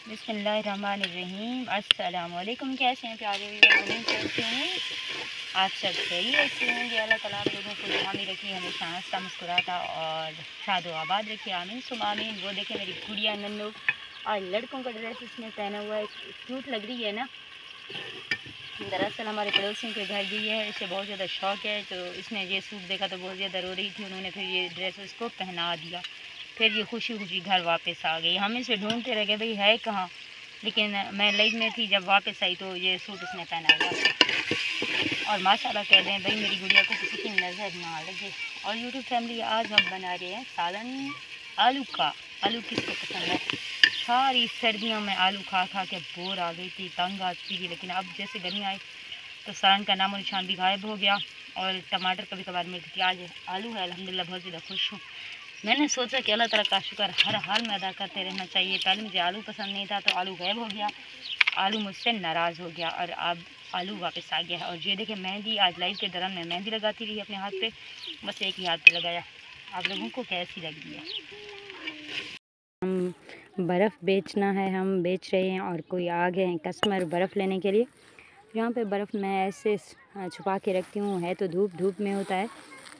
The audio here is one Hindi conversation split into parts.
बिस्मिल्लाहिर्रहमानिर्रहीम। अस्सलाम वालेकुम। कैसे हैं प्यारे उम्मीद करते हैं आप सब सही अच्छे होंगे। अल्लाह ताला आप लोगों को हामी रखिए, हमेशा हंसता मुस्कुराता और शादो आबाद रखिए, आमीन सुम आमीन। वो देखें मेरी गुड़िया नन्नू और लड़कों का ड्रेस इसने पहना हुआ है, क्यूट लग रही है ना। दरअसल हमारे पड़ोसियों के घर गई है, इसे बहुत ज़्यादा शौक़ है, तो इसने ये सूट देखा तो बहुत ज़्यादा रो रही थी। उन्होंने फिर ये ड्रेस उसको पहना दिया, फिर ये खुशी खुशी घर वापस आ गई। हम इसे ढूंढते रह गए भाई है कहाँ, लेकिन मैं लाइव में थी जब वापस आई तो ये सूट इसने पहना हुआ था। और माशाल्लाह कह दें भाई मेरी गुड़िया को किसी की नज़र ना लगे। और यूट्यूब फैमिली आज हम बना रहे हैं सालन आलू का। आलू किसको पसंद है? सारी सर्दियों में आलू खा खा के बोर आ गई थी, तंग आ चुकी थी, लेकिन अब जैसे गर्मी आई तो सालन का नामो निशान भी गायब हो गया और टमाटर कभी कभार मिलती थी। आज आलू है, अल्हम्दुलिल्लाह बहुत ज़्यादा खुश हूँ। मैंने सोचा कि अल्लाह ताला का शुक्र हर हाल में अदा करते रहना चाहिए। पहले मुझे आलू पसंद नहीं था तो आलू गायब हो गया, आलू मुझसे नाराज़ हो गया और अब आलू वापस आ गया है। और ये देखें मेहंदी, आज लाइव के दौरान मैं मेहंदी लगाती रही अपने हाथ पे, बस एक ही हाथ पे लगाया। आप लोगों को कैसी लग रही है? हम बर्फ़ बेचना है, हम बेच रहे हैं और कोई आ गए हैं कस्टमर बर्फ़ लेने के लिए। यहाँ पे बर्फ़ मैं ऐसे छुपा के रखती हूँ, है तो धूप में होता है,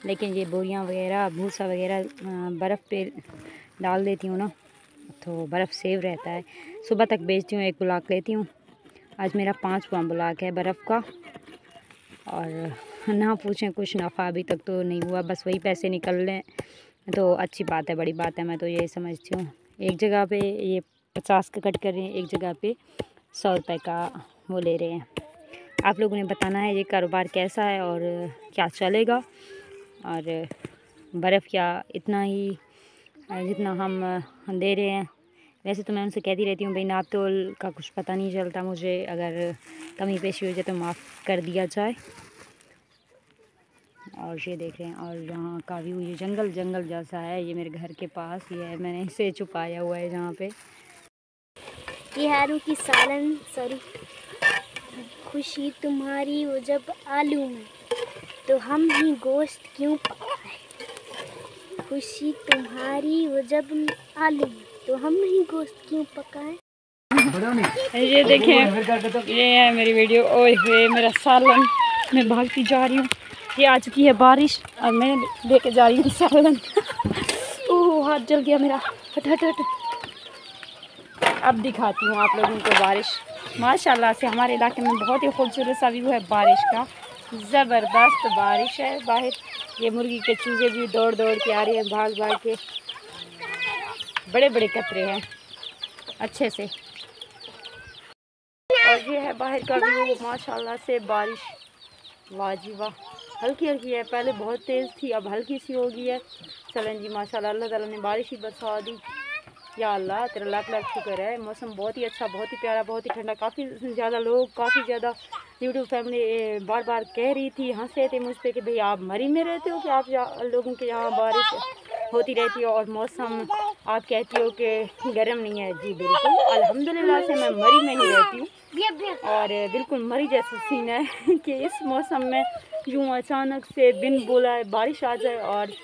लेकिन ये बोरियाँ वगैरह भूसा वगैरह बर्फ़ पे डाल देती हूँ ना तो बर्फ़ सेव रहता है। सुबह तक बेचती हूँ, एक बुलाक लेती हूँ। आज मेरा 5वां बुलाक है बर्फ़ का और ना पूछें कुछ नफ़ा अभी तक तो नहीं हुआ, बस वही पैसे निकल लें तो अच्छी बात है, बड़ी बात है। मैं तो ये समझती हूँ। एक जगह पे ये 50 का कट कर रहे हैं, एक जगह पे 100 रुपये का वो ले रहे हैं। आप लोगों ने बताना है ये कारोबार कैसा है और क्या चलेगा। और बर्फ़ क्या इतना ही जितना हम दे रहे हैं। वैसे तो मैं उनसे कहती रहती हूँ भाई नाप तोल का कुछ पता नहीं चलता, मुझे अगर कमी पेशी हो जाए तो माफ़ कर दिया जाए। और ये देख रहे हैं और यहाँ का व्यू, ये जंगल जैसा है, ये मेरे घर के पास ही है, मैंने इसे छुपाया हुआ है जहाँ पे। ये आलू की सालन, सॉरी, खुशी तुम्हारी वो जब आलू में तो हम ही गोश्त क्यों पकाए। खुशी तुम्हारी वो जब आलू में तो हम ही गोश्त क्यों पकाए। ये देखें, ये है मेरी वीडियो। ओए मेरा सालन, मैं भागती जा रही हूँ। ये आ चुकी है बारिश और मैं लेके जा रही हूँ सालन। ओह हाथ जल गया मेरा, हट हट हट। अब दिखाती हूँ आप लोगों को बारिश। माशाल्लाह से हमारे इलाके में बहुत ही खूबसूरत सा व्यू है बारिश का, ज़बरदस्त बारिश है बाहर। ये मुर्गी के चूजे भी दौड़ दौड़ के आ रहे हैं, भाग भाग के, बड़े बड़े कतरे हैं अच्छे से। और ये है बाहर का व्यू, माशाल्लाह से बारिश वाजिबा, हल्की हल्की है, पहले बहुत तेज़ थी अब हल्की सी हो गई है। चलें जी माशाल्लाह, अल्लाह ताला ने बारिश ही बरसा दी। या अल्लाह तेरा लाख लाख शुक्र है। मौसम बहुत ही अच्छा, बहुत ही प्यारा, बहुत ही ठंडा। काफ़ी ज़्यादा लोग, काफ़ी ज़्यादा यूट्यूब फैमिली बार बार कह रही थी, हंस रहे थे मुझ पर कि भाई आप मरी में रहते हो कि आप लोगों के यहाँ बारिश होती रहती है और मौसम आप कहती हो कि गर्म नहीं है। जी बिल्कुल, अल्हम्दुलिल्लाह से मैं मरी में ही रहती हूँ और बिल्कुल मरी जैसा सीन है कि इस मौसम में यूँ अचानक से बिन बुलाए बारिश आ जाए और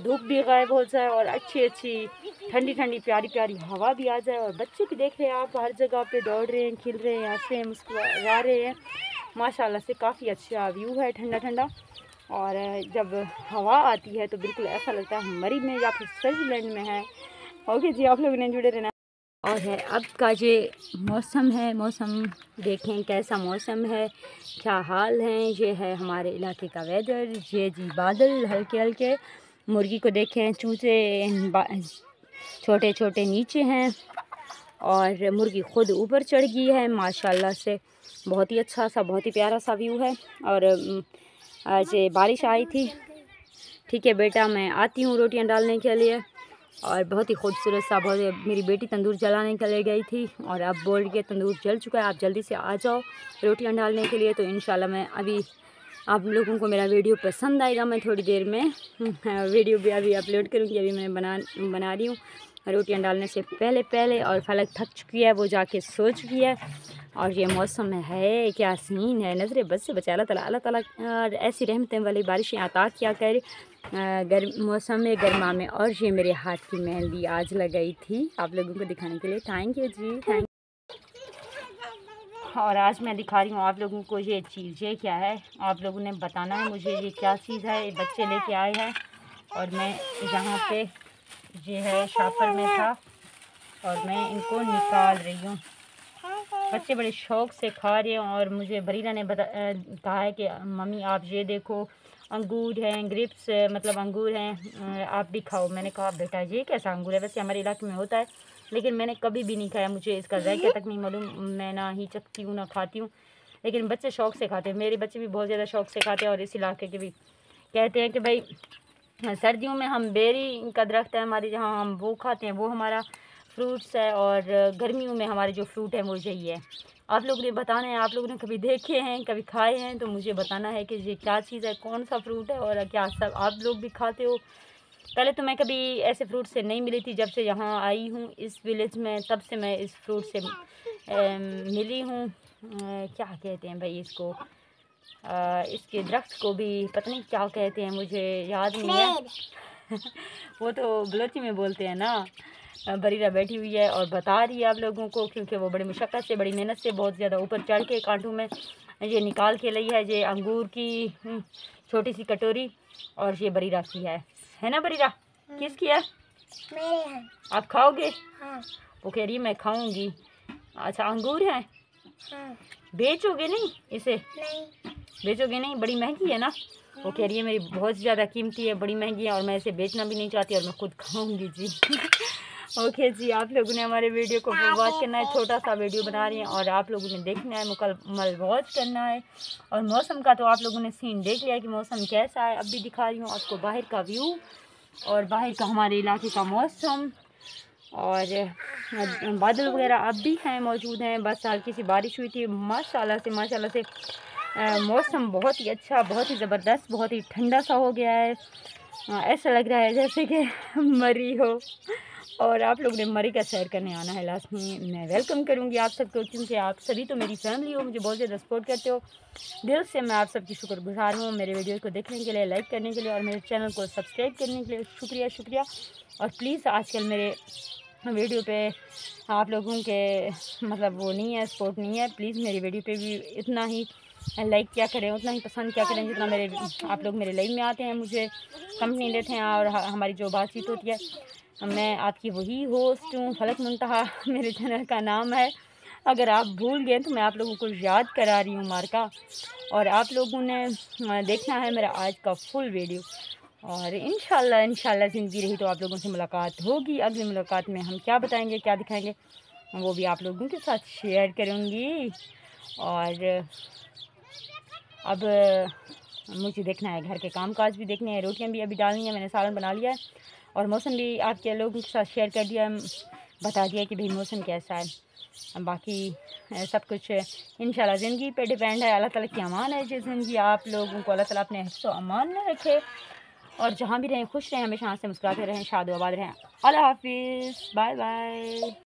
धूप भी गायब हो जाए और अच्छी अच्छी ठंडी ठंडी प्यारी प्यारी हवा भी आ जाए। और बच्चे भी देख रहे हैं आप, हर जगह पे दौड़ रहे हैं, खेल रहे हैं, हंस रहे हैं, मुस्कुरा रहे हैं। माशाल्लाह से काफ़ी अच्छा व्यू है, ठंडा ठंडा। और जब हवा आती है तो बिल्कुल ऐसा लगता है हम मरी में या फिर स्विट्ज़रलैंड में हैं। ओके जी, आप लोगों ने जुड़े रहना। और है अब का ये मौसम है, मौसम देखें कैसा मौसम है, क्या हाल है। ये है हमारे इलाके का वेदर। ये जी बादल हल्के हल्के, मुर्गी को देखें, चूजे छोटे छोटे नीचे हैं और मुर्गी खुद ऊपर चढ़ गई है। माशाल्लाह से बहुत ही अच्छा सा, बहुत ही प्यारा सा व्यू है। और आज बारिश आई थी। ठीक है बेटा, मैं आती हूँ रोटियां डालने के लिए। और बहुत ही खूबसूरत सा, बहुत, मेरी बेटी तंदूर जलाने के लिए गई थी और अब बोल रही है तंदूर जल चुका है, आप जल्दी से आ जाओ रोटियां डालने के लिए। तो इंशाल्लाह मैं अभी, आप लोगों को मेरा वीडियो पसंद आएगा, मैं थोड़ी देर में वीडियो भी अभी अपलोड करूँगी। अभी मैं बना रही हूँ रोटियां डालने से पहले। और फलक थक चुकी है, वो जाके सो चुकी है। और ये मौसम है, क्या सीन है, नज़र बस से बचा अल्लाह ताला। ऐसी रहमतें वाली बारिशें अता किया करे मौसम में गर्मा में। और ये मेरे हाथ की मेहंदी आज लगाई थी आप लोगों को दिखाने के लिए। थैंक यू जी, थैंक। और आज मैं दिखा रही हूँ आप लोगों को ये चीज़। ये क्या है आप लोगों ने बताना है मुझे, ये क्या चीज़ है। ये बच्चे लेके आए हैं और मैं यहाँ पे ये है शॉपर में था और मैं इनको निकाल रही हूँ। बच्चे बड़े शौक़ से खा रहे हैं और मुझे बरीरा ने कहा है कि मम्मी आप ये देखो अंगूर हैं, ग्रेप्स मतलब अंगूर हैं, आप भी खाओ। मैंने कहा बेटा ये कैसा अंगूर है, वैसे हमारे इलाके में होता है लेकिन मैंने कभी भी नहीं खाया, मुझे इसका जायका तक नहीं मालूम, मैं ना ही चखती हूँ ना खाती हूँ। लेकिन बच्चे शौक़ से खाते हैं, मेरे बच्चे भी बहुत ज़्यादा शौक़ से खाते हैं और इस इलाके के भी कहते हैं कि भाई सर्दियों में हम बेरी का दरख्त है हमारे जहाँ, हम वो खाते हैं, वो हमारा फ्रूट्स है, और गर्मियों में हमारे जो फ्रूट है वो यही है। आप लोगों ने बताना है, आप लोगों ने कभी देखे हैं कभी खाए हैं तो मुझे बताना है कि ये क्या चीज़ है, कौन सा फ्रूट है और क्या सब आप लोग भी खाते हो। पहले तो मैं कभी ऐसे फ्रूट से नहीं मिली थी, जब से यहाँ आई हूँ इस विलेज में तब से मैं इस फ्रूट से मिली हूँ। क्या कहते हैं भाई इसको, इसके दरख्त को भी पता नहीं क्या कहते हैं, मुझे याद नहीं है। वो तो बलोची में बोलते हैं ना। बरीरा बैठी हुई है और बता रही है आप लोगों को, क्योंकि वो बड़ी मुशक्क़त से बड़ी मेहनत से बहुत ज़्यादा ऊपर चढ़ के कांटों में ये निकाल के लाई है। ये अंगूर की छोटी सी कटोरी और ये बरीरा की है ना बरीरा? किसकी है? मेरे हैं। आप खाओगे? हाँ। वो कह रही है मैं खाऊंगी। अच्छा अंगूर है? हाँ। बेचोगे नहीं इसे? नहीं। बेचोगे नहीं, बड़ी महंगी है ना? वो कह रही है मेरी बहुत ज़्यादा कीमती है, बड़ी महंगी है और मैं इसे बेचना भी नहीं चाहती और मैं खुद खाऊंगी जी। ओके जी, आप लोगों ने हमारे वीडियो को वॉच करना है, छोटा सा वीडियो बना रही हैं और आप लोगों ने देखना है, मुकम्मल वॉच करना है। और मौसम का तो आप लोगों ने सीन देख लिया कि मौसम कैसा है। अब भी दिखा रही हूँ आपको बाहर का व्यू और बाहर का हमारे इलाके का मौसम, और बादल वगैरह अब भी हैं मौजूद हैं, बस हल्की सी बारिश हुई थी। माशाल्लाह से मौसम बहुत ही अच्छा, बहुत ही ज़बरदस्त, बहुत ही ठंडा सा हो गया है। ऐसा लग रहा है जैसे कि मरी हो। और आप लोग ने मरी का सैर करने आना है, लास्ट में मैं वेलकम करूंगी आप सबको, क्योंकि आप सभी तो मेरी फैमिली हो, मुझे बहुत ज़्यादा सपोर्ट करते हो। दिल से मैं आप सबकी शुक्रगुजार हूँ मेरे वीडियो को देखने के लिए, लाइक करने के लिए और मेरे चैनल को सब्सक्राइब करने के लिए शुक्रिया। और प्लीज़ आजकल मेरे वीडियो पे आप लोगों के मतलब वो नहीं है, सपोर्ट नहीं है। प्लीज़ मेरी वीडियो पे भी इतना ही लाइक क्या करें, उतना ही पसंद क्या करें जितना आप लोग मेरे लाइव में आते हैं, मुझे कंपनी देते हैं और हमारी जो बातचीत होती है। मैं आपकी वही होस्ट हूँ, फलक मुंतहा मेरे चैनल का नाम है। अगर आप भूल गए तो मैं आप लोगों को याद करा रही हूँ मार्का। और आप लोगों ने देखना है मेरा आज का फुल वीडियो और इंशाल्लाह ज़िंदगी रही तो आप लोगों से मुलाकात होगी। अगली मुलाकात में हम क्या बताएंगे क्या दिखाएंगे वो भी आप लोगों के साथ शेयर करूँगी। और अब मुझे देखना है, घर के कामकाज भी देखने हैं, रोटियां भी अभी डालनी है, मैंने सालन बना लिया है और मौसम भी आपके लोगों के साथ शेयर कर दिया, बता दिया कि भाई मौसम कैसा है। बाकी सब कुछ इंशाल्लाह ज़िंदगी पे डिपेंड है। अल्लाह ताला की अमान है जो ज़िंदगी आप लोगों को अल्लाह ताला अपने हिफ्ज़ व अमान में रखे और जहाँ भी रहें खुश रहें, हमेशा हंसते मुस्कुराते रहें, शाद आबाद रहें। अल्लाह हाफिज़, बाय बाय।